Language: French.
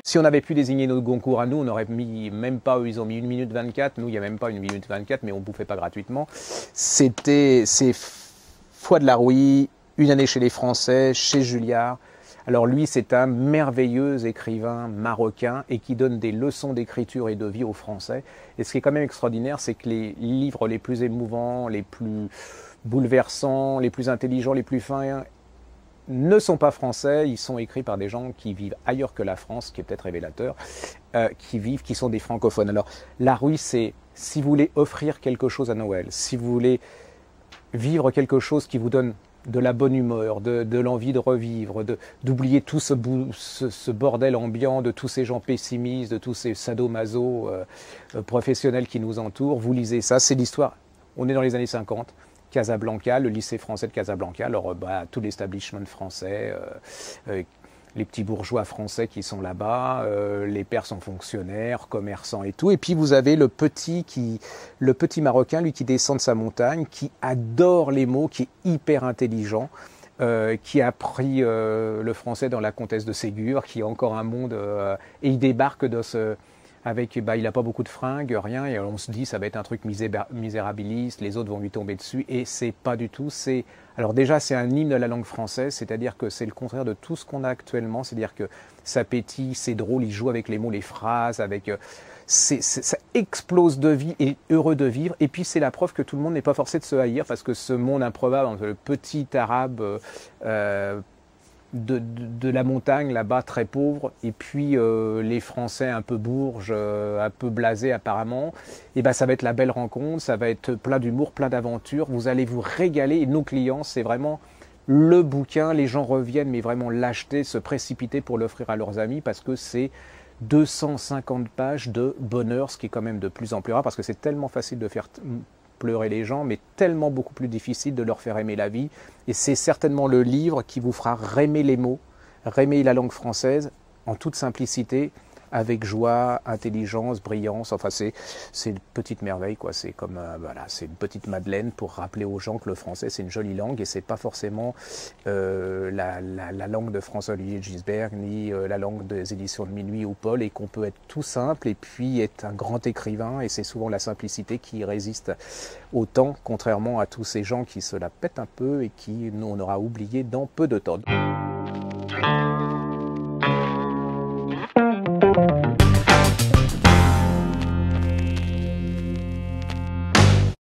Si on avait pu désigner nos Goncourt à nous, on aurait mis, même pas, eux ils ont mis 1 minute 24, nous il n'y a même pas 1 minute 24, mais on ne bouffait pas gratuitement. C'est Foi de la Rouille, Une année chez les Français, chez Julliard. Alors lui, c'est un merveilleux écrivain marocain et qui donne des leçons d'écriture et de vie aux Français. Et ce qui est quand même extraordinaire, c'est que les livres les plus émouvants, les plus bouleversants, les plus intelligents, les plus fins, ne sont pas français, ils sont écrits par des gens qui vivent ailleurs que la France, ce qui est peut-être révélateur, qui sont des francophones. Alors, La Rouille, c'est, si vous voulez offrir quelque chose à Noël, si vous voulez vivre quelque chose qui vous donne de la bonne humeur, de l'envie de revivre, d'oublier tout ce bordel ambiant, de tous ces gens pessimistes, de tous ces sadomaso professionnels qui nous entourent, vous lisez ça, c'est l'histoire, on est dans les années 50, Casablanca, le lycée français de Casablanca, alors tout l'establishment français, les petits bourgeois français qui sont là-bas, les pères sont fonctionnaires, commerçants et tout, et puis vous avez le petit Marocain, lui qui descend de sa montagne, qui adore les mots, qui est hyper intelligent, qui a appris le français dans la comtesse de Ségur, qui a encore un monde, et il débarque dans il n'a pas beaucoup de fringues, rien, et on se dit ça va être un truc misérabiliste, les autres vont lui tomber dessus, et c'est pas du tout. Alors déjà, c'est un hymne de la langue française, c'est-à-dire que c'est le contraire de tout ce qu'on a actuellement, c'est-à-dire que ça pétille, c'est drôle, il joue avec les mots, les phrases, ça explose de vie et heureux de vivre, et puis c'est la preuve que tout le monde n'est pas forcé de se haïr, parce que ce monde improbable entre le petit arabe de la montagne là-bas très pauvre et puis les Français un peu bourges, un peu blasés apparemment, et ben ça va être la belle rencontre, ça va être plein d'humour, plein d'aventures, vous allez vous régaler et nos clients c'est vraiment le bouquin, les gens reviennent mais vraiment l'acheter, se précipiter pour l'offrir à leurs amis parce que c'est 250 pages de bonheur, ce qui est quand même de plus en plus rare parce que c'est tellement facile de faire pleurer les gens, mais tellement beaucoup plus difficile de leur faire aimer la vie. Et c'est certainement le livre qui vous fera aimer les mots, aimer la langue française en toute simplicité, avec joie, intelligence, brillance. Enfin, c'est une petite merveille, quoi. C'est comme c'est une petite Madeleine pour rappeler aux gens que le français c'est une jolie langue et c'est pas forcément la langue de François-Olivier Gisbert ni la langue des éditions de Minuit ou Paul, et qu'on peut être tout simple et puis être un grand écrivain, et c'est souvent la simplicité qui résiste au temps, contrairement à tous ces gens qui se la pètent un peu et qui on aura oublié dans peu de temps.